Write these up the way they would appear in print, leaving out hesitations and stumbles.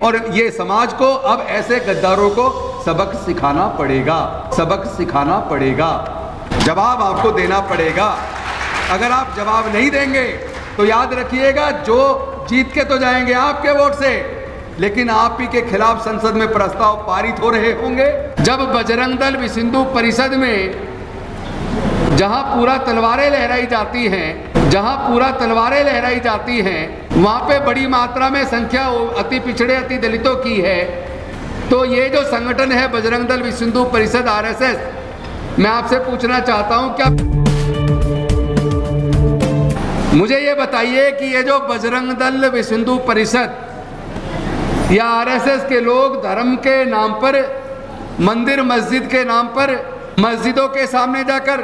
और ये समाज को अब ऐसे गद्दारों को सबक सिखाना पड़ेगा, सबक सिखाना पड़ेगा, जवाब आपको देना पड़ेगा। अगर आप जवाब नहीं देंगे तो याद रखिएगा, जो जीत के तो जाएंगे आपके वोट से, लेकिन आप ही के खिलाफ संसद में प्रस्ताव पारित हो रहे होंगे। जब बजरंग दल विश्व हिंदू परिषद में जहां पूरा तलवारें लहराई जाती हैं, जहां पूरा तलवारें लहराई जाती हैं, वहां पे बड़ी मात्रा में संख्या अति पिछड़े अति दलितों की है। तो ये जो संगठन है बजरंग दल विश्व हिंदू परिषद आरएसएस, मैं आपसे पूछना चाहता हूं, क्या मुझे ये बताइए कि ये जो बजरंग दल विश्व हिंदू परिषद या आरएसएस के लोग धर्म के नाम पर, मंदिर मस्जिद के नाम पर, मस्जिदों के सामने जाकर,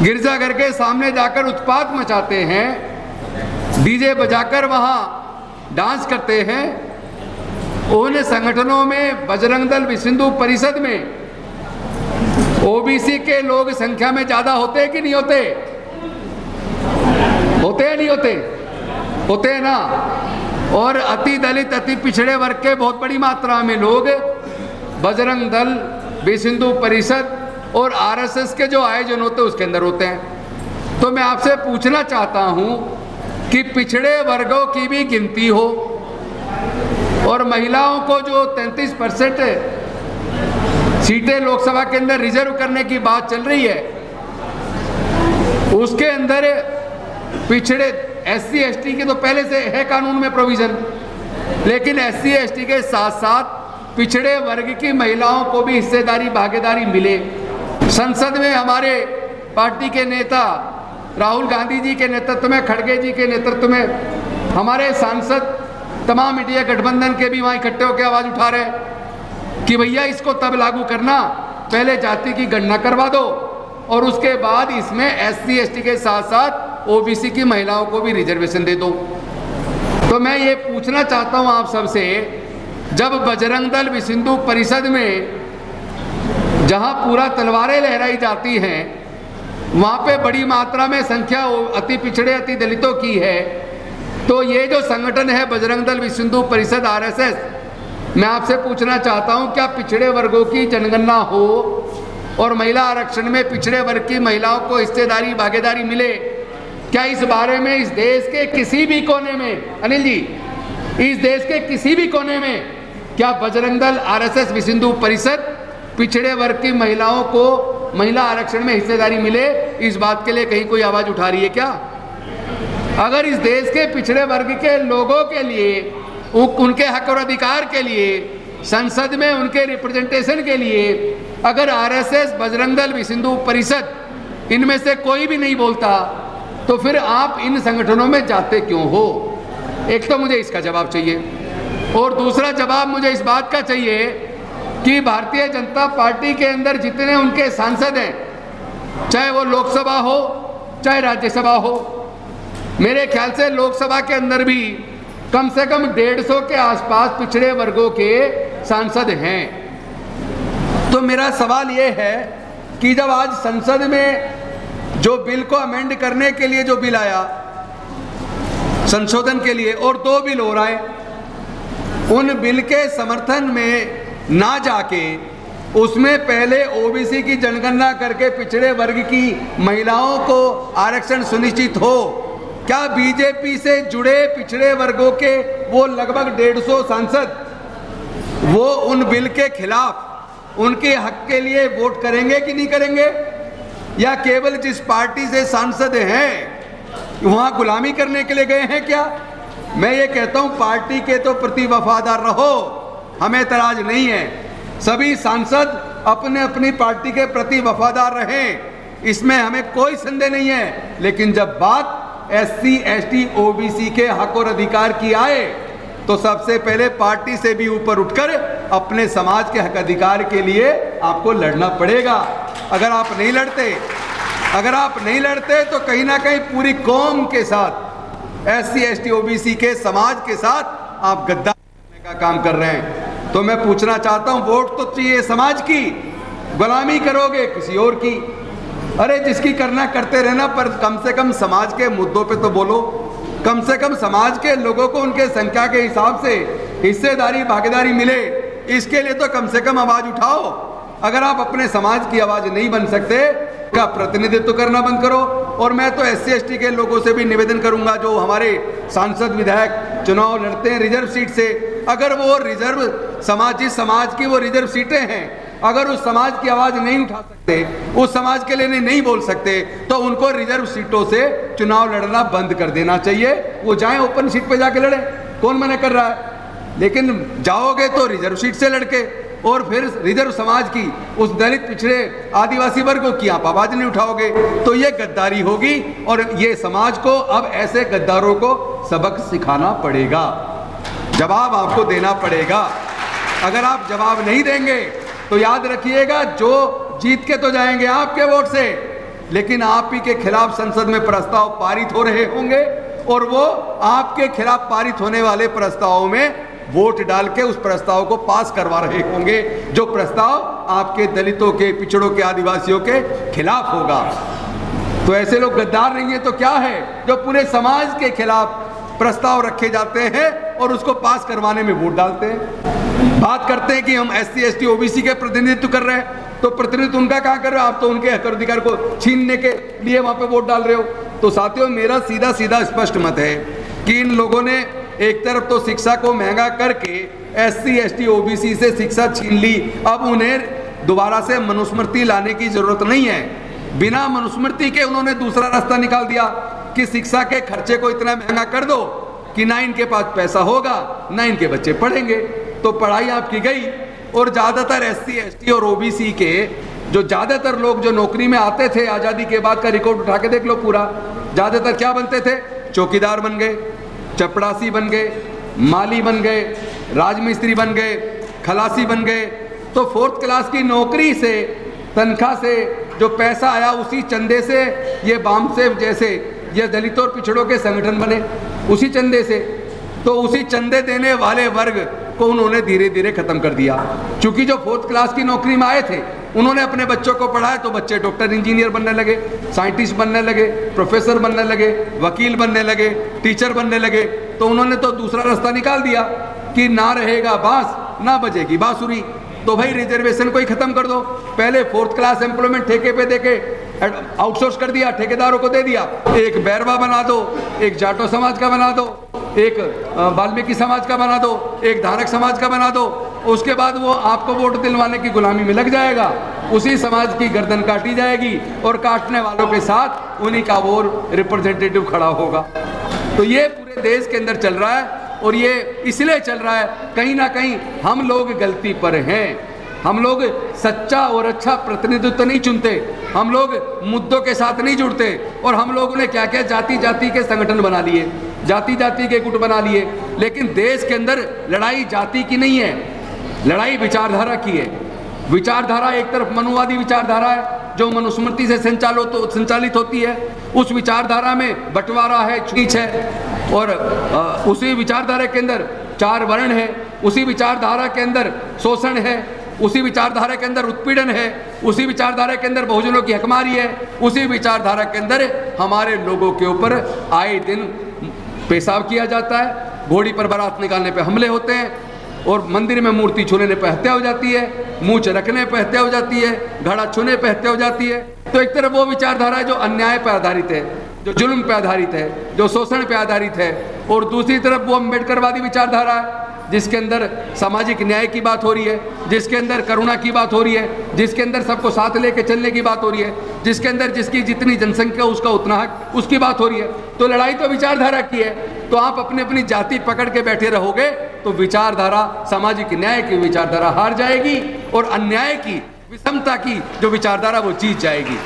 गिरजाघर के सामने जाकर उत्पात मचाते हैं, डीजे बजाकर वहां डांस करते हैं, उन संगठनों में बजरंग दल विश्व हिंदू परिषद में ओबीसी के लोग संख्या में ज्यादा होते हैं कि नहीं होते? होते हैं नहीं होते? होते हैं ना। और अति दलित अति पिछड़े वर्ग के बहुत बड़ी मात्रा में लोग बजरंग दल विश्व हिंदू परिषद और आरएसएस के जो आयोजन होते हैं उसके अंदर होते हैं। तो मैं आपसे पूछना चाहता हूं कि पिछड़े वर्गों की भी गिनती हो और महिलाओं को जो 33% सीटें लोकसभा के अंदर रिजर्व करने की बात चल रही है, उसके अंदर पिछड़े एससी एसटी के तो पहले से है कानून में प्रोविजन, लेकिन एससी एसटी के साथ साथ पिछड़े वर्ग की महिलाओं को भी हिस्सेदारी भागीदारी मिले। संसद में हमारे पार्टी के नेता राहुल गांधी जी के नेतृत्व में, खड़गे जी के नेतृत्व में हमारे सांसद तमाम इंडिया गठबंधन के भी वहाँ इकट्ठे होकर आवाज उठा रहे कि भैया इसको तब लागू करना, पहले जाति की गणना करवा दो और उसके बाद इसमें एससी एसटी के साथ साथ ओबीसी की महिलाओं को भी रिजर्वेशन दे दो। तो मैं ये पूछना चाहता हूँ आप सबसे, जब बजरंग दल विश्व हिंदू परिषद में जहां पूरा तलवारें लहराई जाती हैं, वहां पे बड़ी मात्रा में संख्या अति पिछड़े अति दलितों की है, तो ये जो संगठन है बजरंग दल विश्व हिंदू परिषद आरएसएस, मैं आपसे पूछना चाहता हूं, क्या पिछड़े वर्गों की जनगणना हो और महिला आरक्षण में पिछड़े वर्ग की महिलाओं को हिस्सेदारी भागीदारी मिले? क्या इस बारे में इस देश के किसी भी कोने में, अनिल जी, इस देश के किसी भी कोने में क्या बजरंग दल आरएसएस विश्व हिंदू परिषद पिछड़े वर्ग की महिलाओं को महिला आरक्षण में हिस्सेदारी मिले, इस बात के लिए कहीं कोई आवाज उठा रही है क्या? अगर इस देश के पिछड़े वर्ग के लोगों के लिए, उनके हक और अधिकार के लिए, संसद में उनके रिप्रेजेंटेशन के लिए अगर आरएसएस, बजरंग दल विश्व हिंदू परिषद इनमें से कोई भी नहीं बोलता, तो फिर आप इन संगठनों में जाते क्यों हो? एक तो मुझे इसका जवाब चाहिए और दूसरा जवाब मुझे इस बात का चाहिए कि भारतीय जनता पार्टी के अंदर जितने उनके सांसद हैं, चाहे वो लोकसभा हो चाहे राज्यसभा हो, मेरे ख्याल से लोकसभा के अंदर भी कम से कम 150 के आसपास पिछड़े वर्गों के सांसद हैं। तो मेरा सवाल ये है कि जब आज संसद में जो बिल को अमेंड करने के लिए जो बिल आया संशोधन के लिए, और 2 बिल हो रहा है, उन बिल के समर्थन में ना जाके उसमें पहले ओबीसी की जनगणना करके पिछड़े वर्ग की महिलाओं को आरक्षण सुनिश्चित हो, क्या बीजेपी से जुड़े पिछड़े वर्गों के वो लगभग 150 सांसद वो उन बिल के खिलाफ उनके हक के लिए वोट करेंगे कि नहीं करेंगे? या केवल जिस पार्टी से सांसद हैं वहां गुलामी करने के लिए गए हैं क्या? मैं ये कहता हूं, पार्टी के तो प्रति वफादार रहो, हमें एतराज नहीं है, सभी सांसद अपने अपनी पार्टी के प्रति वफादार रहें, इसमें हमें कोई संदेह नहीं है। लेकिन जब बात एससी एसटी ओबीसी के हक और अधिकार की आए, तो सबसे पहले पार्टी से भी ऊपर उठकर अपने समाज के हक अधिकार के लिए आपको लड़ना पड़ेगा। अगर आप नहीं लड़ते तो कहीं ना कहीं पूरी कौम के साथ, एससी एसटी ओबीसी के समाज के साथ आप गद्दार करने का काम कर रहे हैं। तो मैं पूछना चाहता हूं, वोट तो चाहिए समाज की, गुलामी करोगे किसी और की। अरे जिसकी करना करते रहना, पर कम से कम समाज के मुद्दों पे तो बोलो, कम से कम समाज के लोगों को उनके संख्या के हिसाब से हिस्सेदारी भागीदारी मिले, इसके लिए तो कम से कम आवाज उठाओ। अगर आप अपने समाज की आवाज नहीं बन सकते, का प्रतिनिधित्व करना बंद करो। और मैं तो SC/ST के लोगों से भी निवेदन करूंगा, जो हमारे सांसद विधायक चुनाव लड़ते हैं रिजर्व सीट से, अगर वो रिजर्व समाज, जिस समाज की वो रिजर्व सीटें हैं, अगर उस समाज की आवाज नहीं उठा सकते, उस समाज के लिए नहीं बोल सकते, तो उनको रिजर्व सीटों से चुनाव लड़ना बंद कर देना चाहिए। वो जाएं ओपन सीट पे जाके लड़े, कौन मना कर रहा है? लेकिन जाओगे तो रिजर्व सीट से लड़के, और फिर रिजर्व समाज की, उस दलित पिछड़े आदिवासी वर्गों की आप आवाज नहीं उठाओगे, तो ये गद्दारी होगी। और ये समाज को अब ऐसे गद्दारों को सबक सिखाना पड़ेगा, जवाब आपको देना पड़ेगा। अगर आप जवाब नहीं देंगे तो याद रखिएगा, जो जीत के तो जाएंगे आपके वोट से, लेकिन आप ही के खिलाफ संसद में प्रस्ताव पारित हो रहे होंगे, और वो आपके खिलाफ पारित होने वाले प्रस्तावों में वोट डाल के उस प्रस्ताव को पास करवा रहे होंगे, जो प्रस्ताव आपके दलितों के, पिछड़ों के, आदिवासियों के खिलाफ होगा। तो ऐसे लोग गद्दार नहीं है तो क्या है, जो पूरे समाज के खिलाफ प्रस्ताव रखे जाते हैं और उसको पास करवाने में वोट डालते हैं। बात करते हैं कि हम SC/ST OBC के प्रतिनिधित्व कर रहे हैं, तो प्रतिनिधित्व उनका कहाँ कर रहे हो आप? तो उनके हक अधिकार को छीनने के लिए वहां पे वोट डाल रहे हो। तो साथियों, मेरा सीधा सीधा स्पष्ट मत है कि इन लोगों ने एक तरफ तो शिक्षा को महंगा करके SC/ST OBC से शिक्षा छीन ली, अब उन्हें दोबारा से मनुस्मृति लाने की जरूरत नहीं है। बिना मनुस्मृति के उन्होंने दूसरा रास्ता निकाल दिया कि शिक्षा के खर्चे को इतना महंगा कर दो कि ना इनके पास पैसा होगा, ना इनके बच्चे पढ़ेंगे। तो पढ़ाई आपकी गई, और ज्यादातर SC/ST और OBC के जो ज्यादातर लोग जो नौकरी में आते थे आजादी के बाद का रिकॉर्ड उठा के देख लो पूरा, ज्यादातर क्या बनते थे? चौकीदार बन गए, चपड़ासी बन गए, माली बन गए, राजमिस्त्री बन गए, खलासी बन गए। तो 4th क्लास की नौकरी से, तनख्वाह से जो पैसा आया, उसी चंदे से ये बामसेव जैसे ये दलितों और पिछड़ों के संगठन बने, उसी चंदे से। तो उसी चंदे देने वाले वर्ग को उन्होंने धीरे धीरे खत्म कर दिया। क्योंकि जो 4th क्लास की नौकरी में आए थे, उन्होंने अपने बच्चों को पढ़ाया, तो बच्चे डॉक्टर, इंजीनियर बनने लगे, साइंटिस्ट बनने लगे, प्रोफेसर बनने लगे, वकील बनने लगे, टीचर बनने लगे। तो उन्होंने तो दूसरा रास्ता निकाल दिया कि ना रहेगा बांस, ना बजेगी बांसुरी। तो भाई रिजर्वेशन को ही खत्म कर दो। पहले 4th क्लास एम्प्लॉयमेंट ठेके पे देके आउटसोर्स कर दिया, ठेकेदारों को दे दिया। एक बैरवा बना दो, एक जाटो समाज का बना दो, एक वाल्मीकि समाज का बना दो, एक धारक समाज का बना दो। उसके बाद वो आपको वोट दिलवाने की गुलामी में लग जाएगा, उसी समाज की गर्दन काटी जाएगी, और काटने वालों के साथ उन्हीं का वो रिप्रेजेंटेटिव खड़ा होगा। तो ये पूरे देश के अंदर चल रहा है, और ये इसलिए चल रहा है, कहीं ना कहीं हम लोग गलती पर हैं। हम लोग सच्चा और अच्छा प्रतिनिधित्व नहीं चुनते, हम लोग मुद्दों के साथ नहीं जुड़ते, और हम लोगों ने क्या क्या जाति जाति के संगठन बना लिए, जाति जाति के गुट बना लिए। लेकिन देश के अंदर लड़ाई जाति की नहीं है, लड़ाई विचारधारा की है। विचारधारा एक तरफ मनुवादी विचारधारा है जो मनुस्मृति से संचालित होती है, उस विचारधारा में बंटवारा है, छूछ है, और उसी विचारधारा के अंदर 4 वर्ण है, उसी विचारधारा के अंदर शोषण है, उसी विचारधारा के अंदर उत्पीड़न है, उसी विचारधारा के अंदर बहुजनों की हकमारी है, उसी विचारधारा के अंदर हमारे लोगों के ऊपर आए दिन पेशाब किया जाता है, घोड़ी पर बारात निकालने पे हमले होते हैं, और मंदिर में मूर्ति छूने पे हत्या हो जाती है, मूंछ रखने पे हत्या हो जाती है, घड़ा छूने पे हत्या हो जाती है। तो एक तरफ वो विचारधारा है जो अन्याय पर आधारित है, जो जुल्म पे आधारित है, जो शोषण पे आधारित है, और दूसरी तरफ वो अम्बेडकरवादी विचारधारा है जिसके अंदर सामाजिक न्याय की बात हो रही है, जिसके अंदर करुणा की बात हो रही है, जिसके अंदर सबको साथ लेके चलने की बात हो रही है, जिसके अंदर जिसकी जितनी जनसंख्या उसका उतना हक, उसकी बात हो रही है। तो लड़ाई तो विचारधारा की है। तो आप अपनी अपनी जाति पकड़ के बैठे रहोगे तो विचारधारा, सामाजिक न्याय की विचारधारा हार जाएगी, और अन्याय की, विषमता की जो विचारधारा वो जीत जाएगी।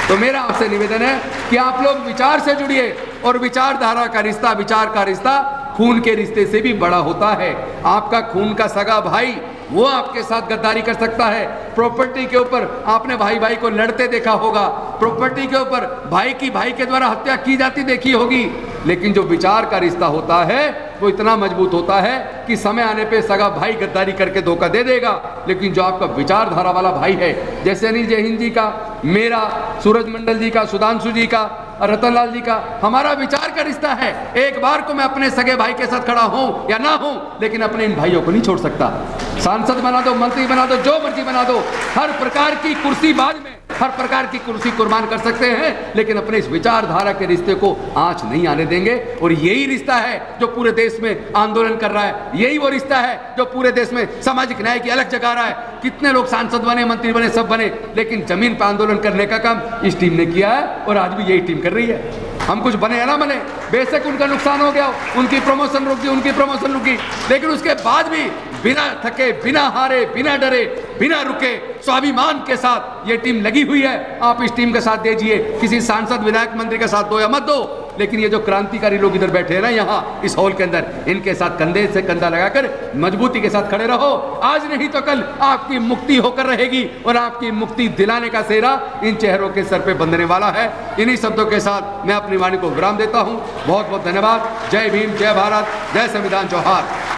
तो मेरा आपसे निवेदन है कि आप लोग विचार से जुड़िए, और विचारधारा का रिश्ता, विचार का रिश्ता खून के रिश्ते से भी बड़ा होता है। आपका खून का सगा भाई वो आपके साथ गद्दारी कर सकता है। प्रॉपर्टी के ऊपर आपने भाई भाई को लड़ते देखा होगा, प्रॉपर्टी के ऊपर भाई की भाई के द्वारा हत्या की जाती देखी होगी, लेकिन जो विचार का रिश्ता होता है वो इतना मजबूत होता है कि समय आने पे सगा भाई गद्दारी करके धोखा दे देगा, लेकिन जो आपका विचारधारा वाला भाई है, जैसे अनिल जय हिंद जी का, मेरा, सूरज मंडल जी का, सुधांशु जी का, रतनलाल जी का, हमारा विचार का रिश्ता है। एक बार को मैं अपने सगे भाई के साथ खड़ा हूं या ना हूं, लेकिन अपने इन भाइयों को नहीं छोड़ सकता। सांसद बना दो, मंत्री बना दो, जो मर्जी बना दो, हर प्रकार की कुर्सी बाद में, हर प्रकार की कुर्सी कुर्बान कर सकते हैं, लेकिन अपने इस विचारधारा के रिश्ते को आंच नहीं आने देंगे। और यही रिश्ता है जो पूरे देश में आंदोलन कर रहा है, यही वो रिश्ता है जो पूरे देश में सामाजिक न्याय की अलग जगा रहा है। कितने लोग सांसद बने, मंत्री बने, सब बने, लेकिन जमीन पर आंदोलन करने का काम इस टीम ने किया है और आज भी यही टीम कर रही है। हम कुछ बने या ना बने, बेशक उनका नुकसान हो गया, उनकी प्रमोशन रुक गई, उनकी प्रमोशन रुकी, लेकिन उसके बाद भी बिना थके, बिना हारे, बिना डरे, बिना रुके, स्वाभिमान के साथ ये टीम लगी हुई है। आप इस टीम का साथ दीजिए, किसी सांसद, विधायक, मंत्री का साथ दो या मत दो, लेकिन ये जो क्रांतिकारी लोग इधर बैठे हैं ना यहाँ इस हॉल के अंदर, इनके साथ कंधे से कंधा लगाकर मजबूती के साथ खड़े रहो। आज नहीं तो कल आपकी मुक्ति होकर रहेगी और आपकी मुक्ति दिलाने का सेहरा इन चेहरों के सर पे बंधने वाला है। इन्हीं शब्दों के साथ मैं अपनी वाणी को विराम देता हूँ। बहुत बहुत धन्यवाद। जय भीम, जय भारत, जय संविधान, जोहार।